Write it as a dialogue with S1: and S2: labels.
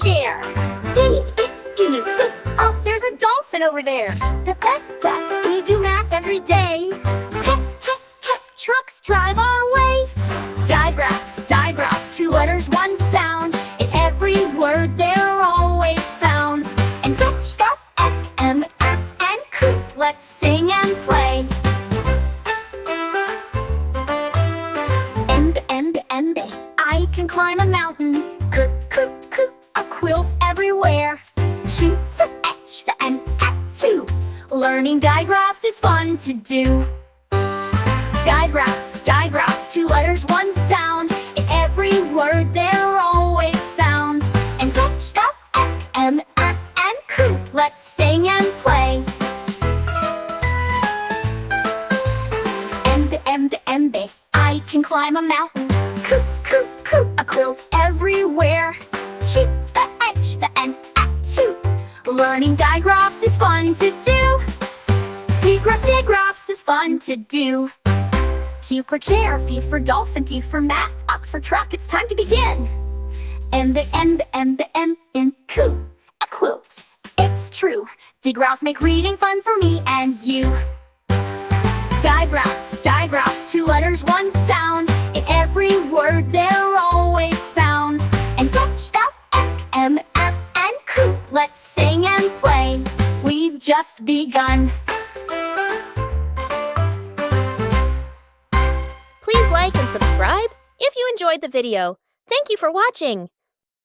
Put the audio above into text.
S1: chair. Oh, there's a dolphin over there. We do math every day. Trucks drive our way. Digraphs, 2 letters, 1 sound. In every word they're always found. And and coop, let's sing and play. I can climb a mountain. Coop, a quilt everywhere. Shoot the H, the N, too. Learning digraphs is fun to do. Digraphs, 2 letters, 1 sound. In every word they're always found. And and coop, let's sing and play. Embe, I can climb a mountain. Coop, a quilt everywhere. Shoot the H, the N, too. Learning digraphs is fun to do. Digraphs is fun to do. T for chair, F for dolphin, T for math, up for truck, it's time to begin. Embe, in coop, a quilt, it's true. Digraphs make reading fun for me and you. Digraphs, 2 letters, 1 sound. In every word they're always found. And and coop, let's sing and play. We've just begun.
S2: Please like and subscribe if you enjoyed the video. Thank you for watching.